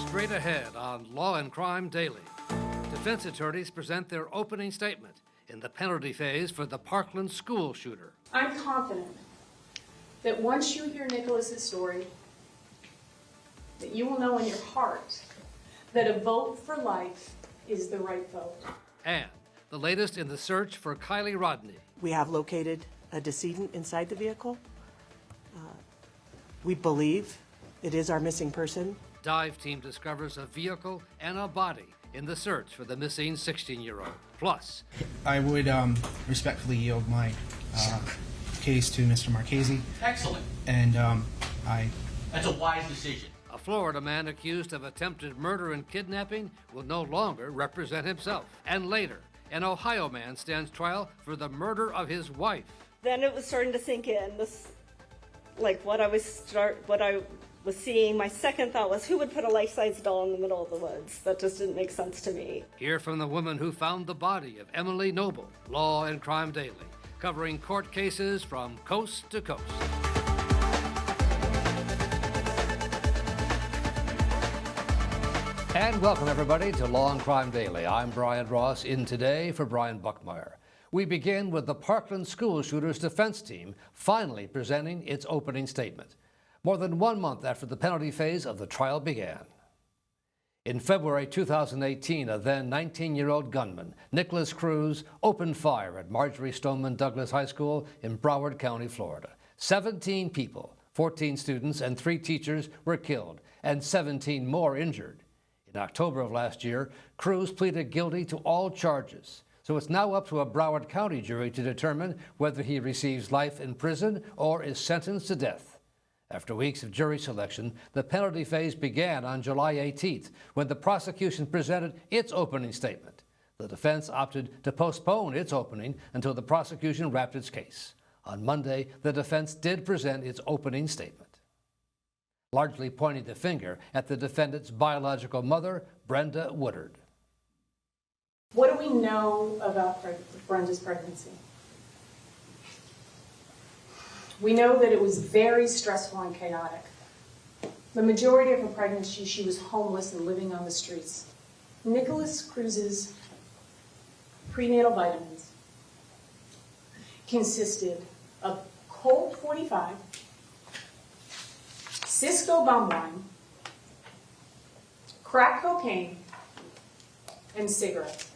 Straight ahead on Law and Crime Daily. Defense attorneys present their opening statement in the penalty phase for the Parkland school shooter. I'm confident that once you hear Nicholas's story, that you will know in your heart that a vote for life is the right vote. And the latest in the search for Kiely Rodni. We have located a decedent inside the vehicle. We believe it is our missing person. Dive team discovers a vehicle and a body in the search for the missing 16-year-old. Plus, I would respectfully yield my case to Mr. Marchese. Excellent. And That's a wise decision. a Florida man accused of attempted murder and kidnapping will no longer represent himself. And later, an Ohio man stands trial for the murder of his wife. Then it was starting to sink in. What I was seeing. My second thought was, who would put a life-size doll in the middle of the woods? That just didn't make sense to me. Hear from the woman who found the body of Emily Noble. Law and Crime Daily, covering court cases from coast to coast. And welcome, everybody, to Law and Crime Daily. I'm Brian Ross, in today for Brian Buckmeyer. We begin with the Parkland school shooter's defense team finally presenting its opening statement, more than 1 month after the penalty phase of the trial began. In February 2018, a then 19-year-old gunman, Nicholas Cruz, opened fire at Marjorie Stoneman Douglas High School in Broward County, Florida. 17 people, 14 students and 3 teachers were killed, and 17 more injured. In October of last year, Cruz pleaded guilty to all charges. So it's now up to a Broward County jury to determine whether he receives life in prison or is sentenced to death. After weeks of jury selection, the penalty phase began on July 18th, when the prosecution presented its opening statement. The defense opted to postpone its opening until the prosecution wrapped its case. On Monday, the defense did present its opening statement, largely pointing the finger at the defendant's biological mother, Brenda Woodard. What do we know about Brenda's pregnancy? We know that it was very stressful and chaotic. The majority of her pregnancy, she was homeless and living on the streets. Nicholas Cruz's prenatal vitamins consisted of Colt 45, Cisco bomb wine, crack cocaine, and cigarettes.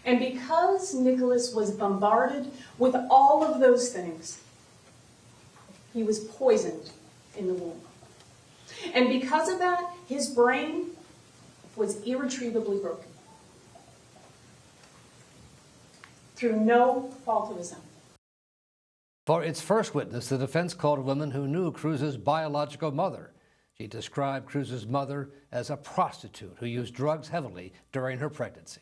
And because Nicholas was bombarded with all of those things, he was poisoned in the womb. And because of that, his brain was irretrievably broken through no fault of his own. For its first witness, the defense called a woman who knew Cruz's biological mother. She described Cruz's mother as a prostitute who used drugs heavily during her pregnancy.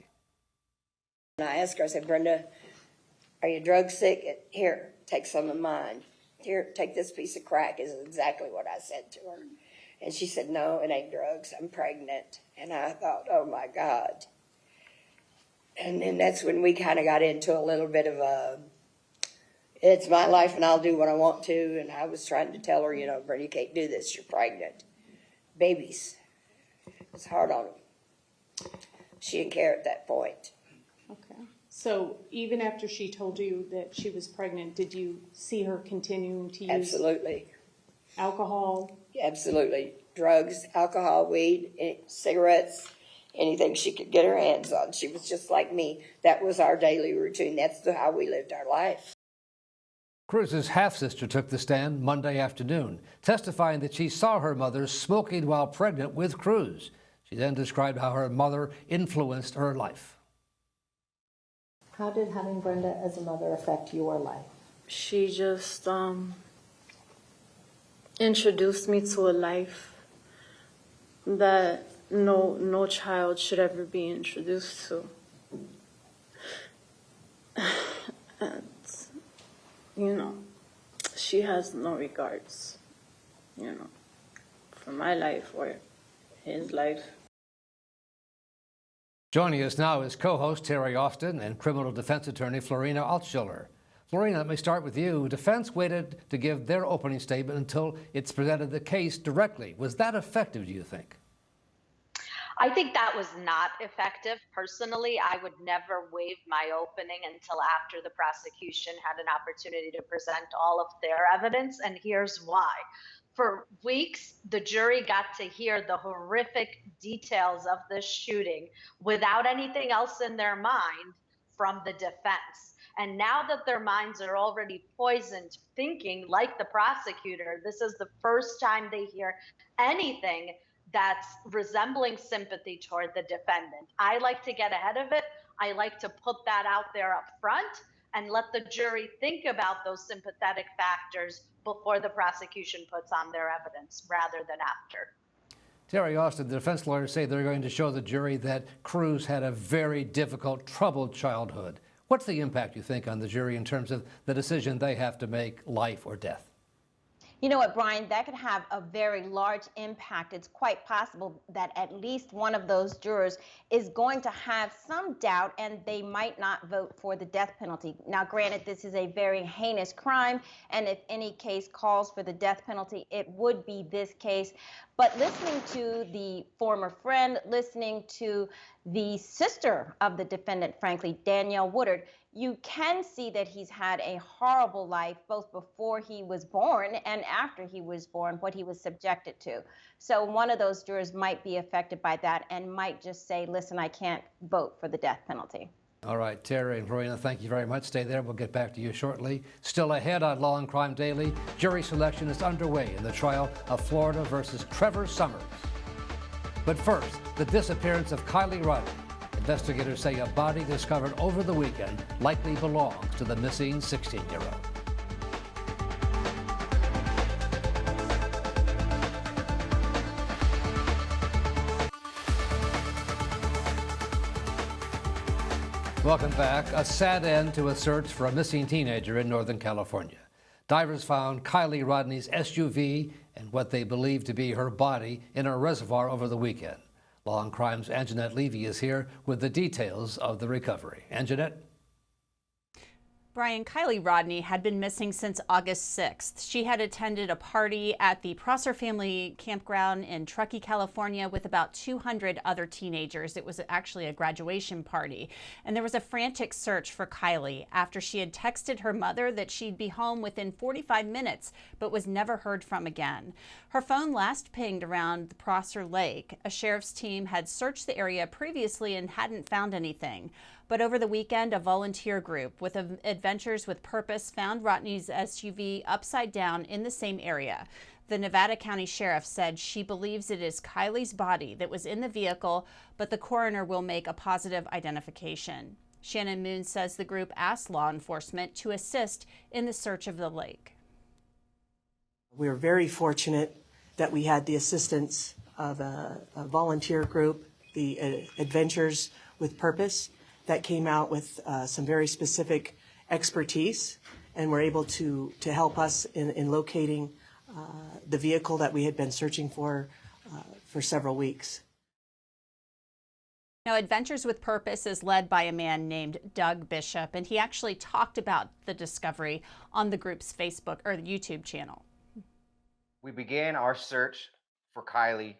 I asked her, I said, Brenda, are you drug sick? Here, take some of mine. Here, take this piece of crack, is exactly what I said to her. And she said, no, it ain't drugs, I'm pregnant. And I thought, oh my God. And then that's when we kind of got into a little bit of a, it's my life and I'll do what I want to. And I was trying to tell her, Brenda, you can't do this, you're pregnant. Babies, it's hard on them. She didn't care at that point. Okay. So even after she told you that she was pregnant, did you see her continuing to use Absolutely. alcohol? Absolutely. Drugs, alcohol, weed, cigarettes, anything she could get her hands on. She was just like me. That was our daily routine. That's how we lived our life. Cruz's half-sister took the stand Monday afternoon, testifying that she saw her mother smoking while pregnant with Cruz. She then described how her mother influenced her life. How did having Brenda as a mother affect your life? She just introduced me to a life that no child should ever be introduced to. And, she has no regards, for my life or his life. Joining us now is co-host Terry Austin and criminal defense attorney Florina Altschuler. Florina, let me start with you. Defense waited to give their opening statement until it's presented the case directly. Was that effective, do you think? I think that was not effective. Personally, I would never waive my opening until after the prosecution had an opportunity to present all of their evidence, and here's why. For weeks, the jury got to hear the horrific details of this shooting without anything else in their mind from the defense. And now that their minds are already poisoned, thinking like the prosecutor, this is the first time they hear anything that's resembling sympathy toward the defendant. I like to get ahead of it. I like to put that out there up front and let the jury think about those sympathetic factors before the prosecution puts on their evidence rather than after. Terry Austin, the defense lawyers say they're going to show the jury that Cruz had a very difficult, troubled childhood. What's the impact, you think, on the jury in terms of the decision they have to make, life or death? You know what, Brian, that could have a very large impact. It's quite possible that at least one of those jurors is going to have some doubt and they might not vote for the death penalty. Now, granted, this is a very heinous crime, and if any case calls for the death penalty, it would be this case. But listening to the former friend, listening to the sister of the defendant, frankly, Danielle Woodard, you can see that he's had a horrible life, both before he was born and after he was born, what he was subjected to. So one of those jurors might be affected by that and might just say, listen, I can't vote for the death penalty. All right, Terry and Florina, thank you very much. Stay there. We'll get back to you shortly. Still ahead on Law and Crime Daily, jury selection is underway in the trial of Florida versus Trevor Summers. But first, the disappearance of Kiely Rodni. Investigators say a body discovered over the weekend likely belongs to the missing 16-year-old. Welcome back. A sad end to a search for a missing teenager in Northern California. Divers found Kiely Rodni's SUV and what they believe to be her body in a reservoir over the weekend. Law and Crime's Anjanette Levy is here with the details of the recovery. Anjanette? Brian, Kiely Rodni had been missing since August 6th. She had attended a party at the Prosser Family Campground in Truckee, California with about 200 other teenagers. It was actually a graduation party. And there was a frantic search for Kiely after she had texted her mother that she'd be home within 45 minutes, but was never heard from again. Her phone last pinged around the Prosser Lake. A sheriff's team had searched the area previously and hadn't found anything. But over the weekend, a volunteer group with Adventures with Purpose found Rodni's SUV upside down in the same area. The Nevada County Sheriff said she believes it is Kiely's body that was in the vehicle, but the coroner will make a positive identification. Shannon Moon says the group asked law enforcement to assist in the search of the lake. We were very fortunate that we had the assistance of a volunteer group, the Adventures with Purpose, that came out with some very specific expertise and were able to help us in locating the vehicle that we had been searching for several weeks. Now, Adventures with Purpose is led by a man named Doug Bishop, and he actually talked about the discovery on the group's Facebook or the YouTube channel. We began our search for Kiely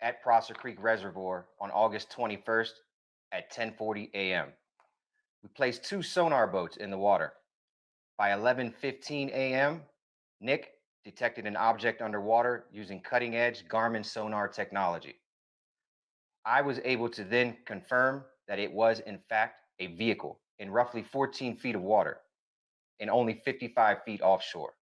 at Prosser Creek Reservoir on August 21st at 10:40 a.m. We placed 2 sonar boats in the water. By 11:15 a.m., Nick detected an object underwater using cutting-edge Garmin sonar technology. I was able to then confirm that it was, in fact, a vehicle in roughly 14 feet of water and only 55 feet offshore.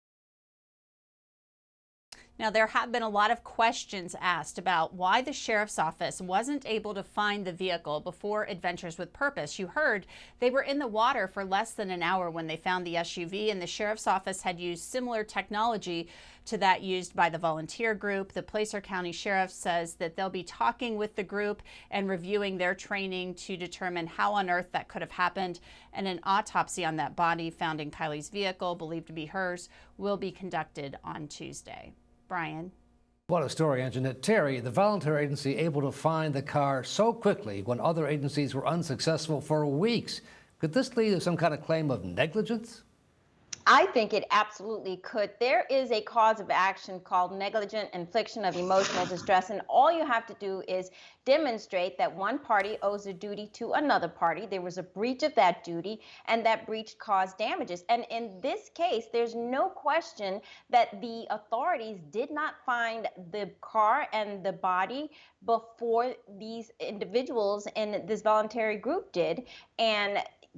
Now, there have been a lot of questions asked about why the sheriff's office wasn't able to find the vehicle before Adventures with Purpose. You heard they were in the water for less than an hour when they found the SUV, and the sheriff's office had used similar technology to that used by the volunteer group. The Placer County Sheriff says that they'll be talking with the group and reviewing their training to determine how on earth that could have happened. And an autopsy on that body found in Kiely's vehicle, believed to be hers, will be conducted on Tuesday. Brian. What a story, Anjanette. Terry, the volunteer agency able to find the car so quickly when other agencies were unsuccessful for weeks. Could this lead to some kind of claim of negligence? I think it absolutely could. There is a cause of action called negligent infliction of emotional distress, and all you have to do is demonstrate that one party owes a duty to another party. There was a breach of that duty, and that breach caused damages. And in this case, there's no question that the authorities did not find the car and the body before these individuals in this voluntary group did. And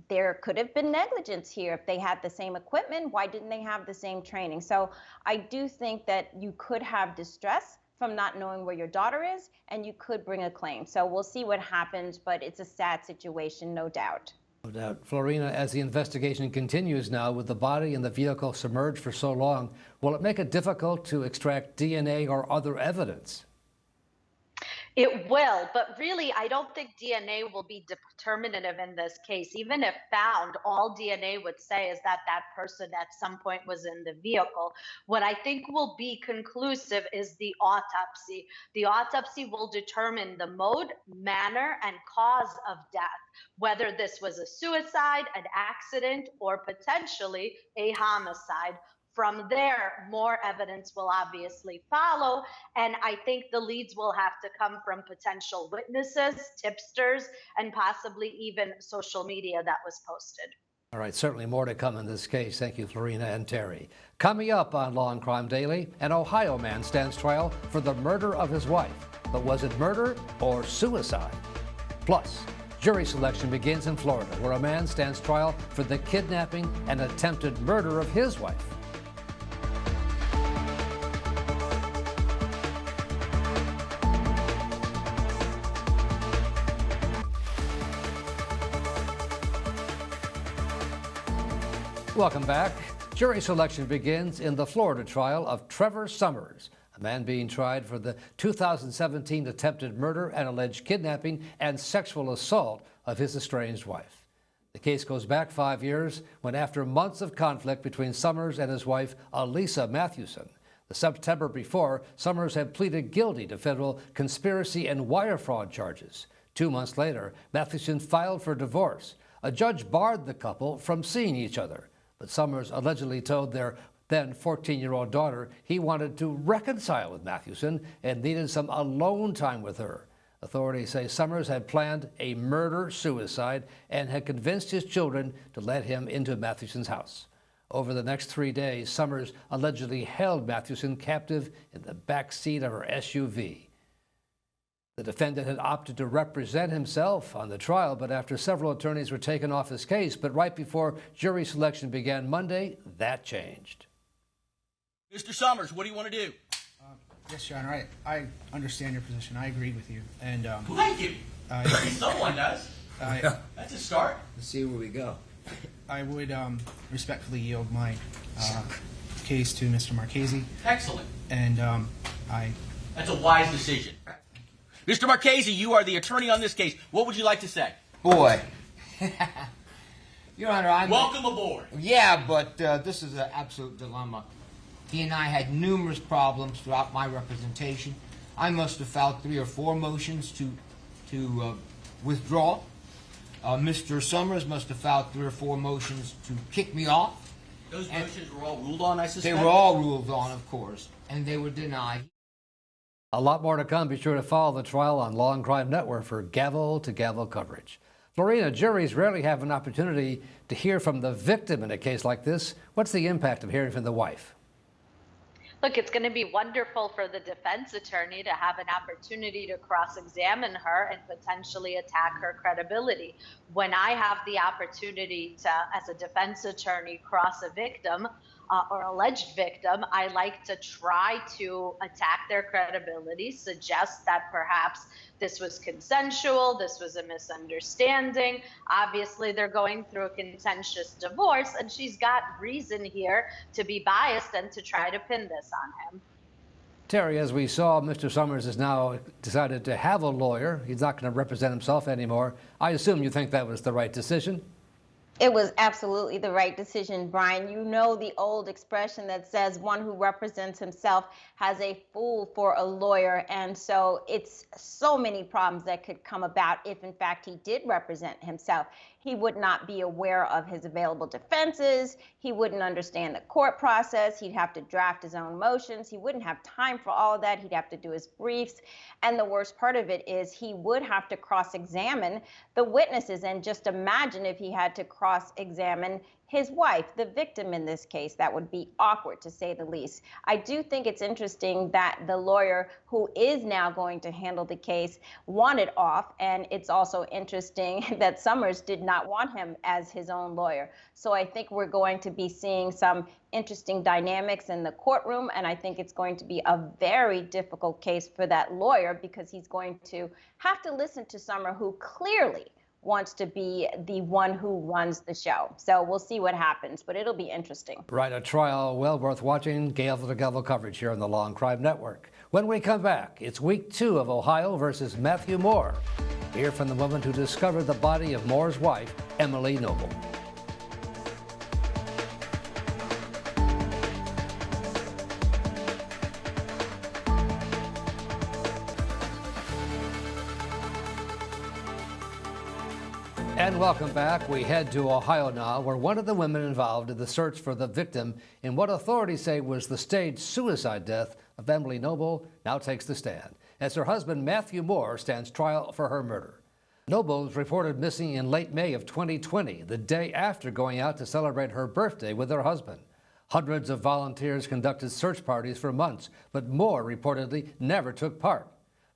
there could have been negligence here. If they had the same equipment, why didn't they have the same training? So I do think that you could have distress from not knowing where your daughter is, and you could bring a claim. So we'll see what happens, but it's a sad situation, no doubt. No doubt. Florina, as the investigation continues now with the body and the vehicle submerged for so long, will it make it difficult to extract DNA or other evidence? It will, but really, I don't think DNA will be determinative in this case. Even if found, all DNA would say is that that person at some point was in the vehicle. What I think will be conclusive is the autopsy. The autopsy will determine the mode, manner, and cause of death, whether this was a suicide, an accident, or potentially a homicide. From there, more evidence will obviously follow, and I think the leads will have to come from potential witnesses, tipsters, and possibly even social media that was posted. All right, certainly more to come in this case. Thank you, Florina and Terry. Coming up on Law and Crime Daily, an Ohio man stands trial for the murder of his wife. But was it murder or suicide? Plus, jury selection begins in Florida, where a man stands trial for the kidnapping and attempted murder of his wife. Welcome back. Jury selection begins in the Florida trial of Trevor Summers, a man being tried for the 2017 attempted murder and alleged kidnapping and sexual assault of his estranged wife. The case goes back 5 years when, after months of conflict between Summers and his wife, Elisa Mathewson, the September before, Summers had pleaded guilty to federal conspiracy and wire fraud charges. 2 months later, Mathewson filed for divorce. A judge barred the couple from seeing each other. But Summers allegedly told their then 14-year-old daughter he wanted to reconcile with Mathewson and needed some alone time with her. Authorities say Summers had planned a murder-suicide and had convinced his children to let him into Mathewson's house. Over the next 3 days, Summers allegedly held Mathewson captive in the back seat of her SUV. The defendant had opted to represent himself on the trial, but after several attorneys were taken off his case, but right before jury selection began Monday, that changed. Mr. Summers, what do you want to do? Yes, Your Honor, I understand your position. I agree with you. And Thank you. Someone does. That's a start. Let's see where we go. I would respectfully yield my case to Mr. Marchese. Excellent. And That's a wise decision. Mr. Marchese, you are the attorney on this case. What would you like to say? Boy. Your Honor, Welcome aboard. Yeah, but this is an absolute dilemma. He and I had numerous problems throughout my representation. I must have filed 3 or 4 motions to withdraw. Mr. Summers must have filed 3 or 4 motions to kick me off. Those motions were all ruled on, I suspect? They were all ruled on, of course, and they were denied. A lot more to come. Be sure to follow the trial on Law and Crime Network for gavel-to-gavel coverage. Florina, juries rarely have an opportunity to hear from the victim in a case like this. What's the impact of hearing from the wife? Look, it's going to be wonderful for the defense attorney to have an opportunity to cross-examine her and potentially attack her credibility. When I have the opportunity to, as a defense attorney, cross a victim or alleged victim, I like to try to attack their credibility, suggest that perhaps this was consensual, this was a misunderstanding. Obviously, they're going through a contentious divorce, and she's got reason here to be biased and to try to pin this on him. Terry, as we saw, Mr. Summers has now decided to have a lawyer. He's not going to represent himself anymore. I assume you think that was the right decision? It was absolutely the right decision, Brian. You know the old expression that says one who represents himself has a fool for a lawyer. And so it's so many problems that could come about if, in fact, he did represent himself. He would not be aware of his available defenses. He wouldn't understand the court process. He'd have to draft his own motions. He wouldn't have time for all of that. He'd have to do his briefs. And the worst part of it is he would have to cross-examine the witnesses. And just imagine if he had to cross-examine his wife, the victim in this case. That would be awkward, to say the least. I do think it's interesting that the lawyer who is now going to handle the case wanted off, and it's also interesting that Summers did not want him as his own lawyer. So I think we're going to be seeing some interesting dynamics in the courtroom, and I think it's going to be a very difficult case for that lawyer because he's going to have to listen to Summer, who clearly wants to be the one who runs the show. So we'll see what happens, but it'll be interesting. Right, a trial well worth watching. Gavel to gavel coverage here on the Law and Crime Network. When we come back, it's week 2 of Ohio versus Matheau Moore. Hear from the woman who discovered the body of Moore's wife, Emily Noble. And welcome back. We head to Ohio now, where one of the women involved in the search for the victim in what authorities say was the staged suicide death of Emily Noble now takes the stand, as her husband Matheau Moore stands trial for her murder. Noble was reported missing in late May of 2020, the day after going out to celebrate her birthday with her husband. Hundreds of volunteers conducted search parties for months, but Moore reportedly never took part.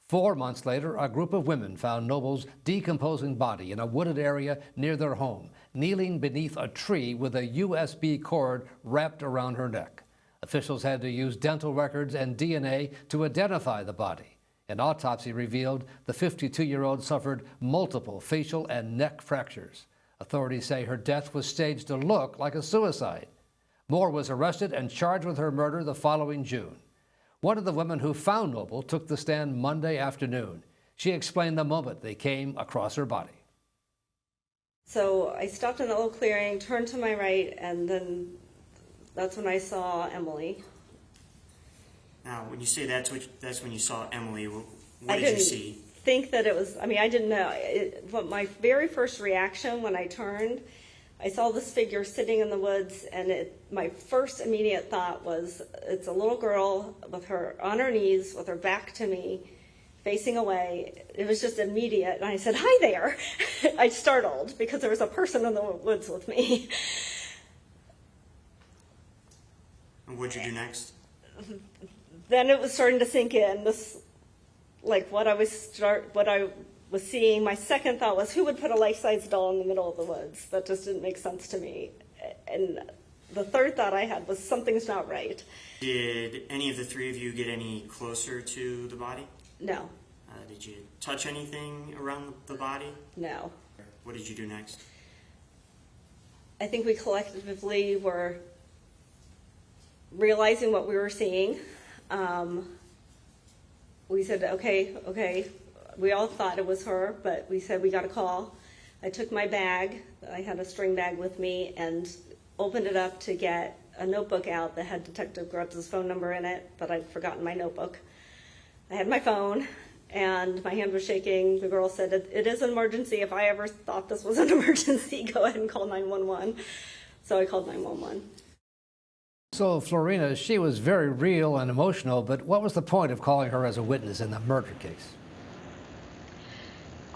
4 months later, a group of women found Noble's decomposing body in a wooded area near their home, kneeling beneath a tree with a USB cord wrapped around her neck. Officials had to use dental records and DNA to identify the body. An autopsy revealed the 52-year-old suffered multiple facial and neck fractures. Authorities say her death was staged to look like a suicide. Moore was arrested and charged with her murder the following June. One of the women who found Noble took the stand Monday afternoon. She explained the moment they came across her body. So I stopped in the little clearing, turned to my right, and then that's when I saw Emily. Now, when you say that's when you saw Emily, what did you see? Think that it was, I didn't know. But my very first reaction when I turned, I saw this figure sitting in the woods, and my first immediate thought was, it's a little girl with her on her knees, with her back to me, facing away. It was just immediate, and I said, "Hi there." I startled because there was a person in the woods with me. And what'd you do next? Then it was starting to sink in. What I was seeing, my second thought was, who would put a life-size doll in the middle of the woods? That just didn't make sense to me. And the third thought I had was, something's not right. Did any of the three of you get any closer to the body? No. Did you touch anything around the body? No. What did you do next? I think we collectively were realizing what we were seeing. We said, okay. We all thought it was her, but we said we got a call. I took my bag, I had a string bag with me, and opened it up to get a notebook out that had Detective Grubbs' phone number in it, but I'd forgotten my notebook. I had my phone, and my hand was shaking. The girl said, it is an emergency. If I ever thought this was an emergency, go ahead and call 911. So I called 911. So, Florina, she was very real and emotional, but what was the point of calling her as a witness in the murder case?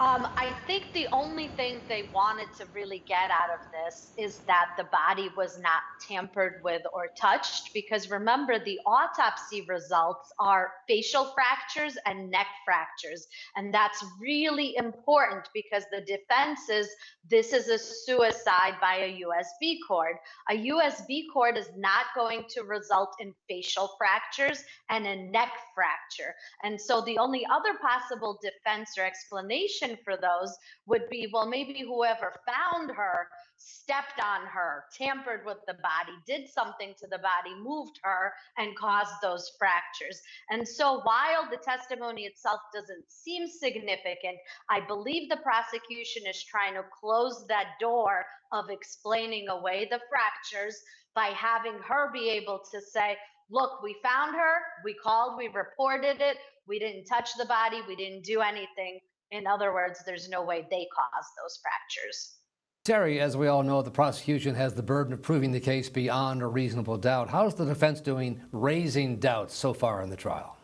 I think the only thing they wanted to really get out of this is that the body was not tampered with or touched, because remember, the autopsy results are facial fractures and neck fractures. And that's really important because the defense is this is a suicide by a USB cord. A USB cord is not going to result in facial fractures and a neck fracture. And so the only other possible defense or explanation for those would be, well, maybe whoever found her stepped on her, tampered with the body, did something to the body, moved her, and caused those fractures. And so while the testimony itself doesn't seem significant, I believe the prosecution is trying to close that door of explaining away the fractures by having her be able to say, look, we found her, we called, we reported it, we didn't touch the body, we didn't do anything. In other words, there's no way they caused those fractures. Terry, as we all know, the prosecution has the burden of proving the case beyond a reasonable doubt. How's the defense doing raising doubts so far in the trial?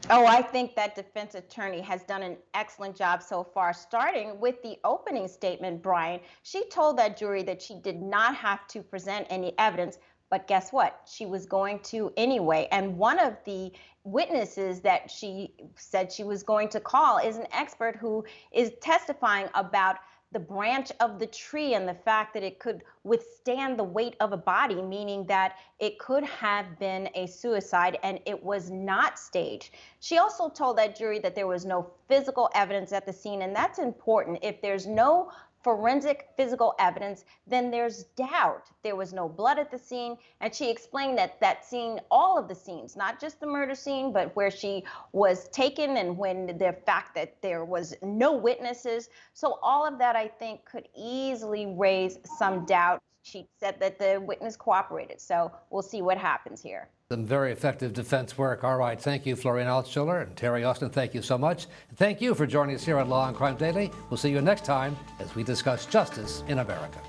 Oh, I think that defense attorney has done an excellent job so far, starting with the opening statement, Brian. She told that jury that she did not have to present any evidence, but guess what? She was going to anyway. And one of the witnesses that she said she was going to call is an expert who is testifying about the branch of the tree and the fact that it could withstand the weight of a body, meaning that it could have been a suicide and it was not staged. She also told that jury that there was no physical evidence at the scene, and that's important. If there's no forensic physical evidence, then there's doubt. There was no blood at the scene, and she explained that that scene, all of the scenes, not just the murder scene, but where she was taken and when the fact that there was no witnesses. So all of that, I think, could easily raise some doubt. She said that the witness cooperated, so we'll see what happens here. Some very effective defense work. All right, thank you, Florian Altschuler and Terry Austin. Thank you so much. And thank you for joining us here on Law and Crime Daily. We'll see you next time as we discuss justice in America.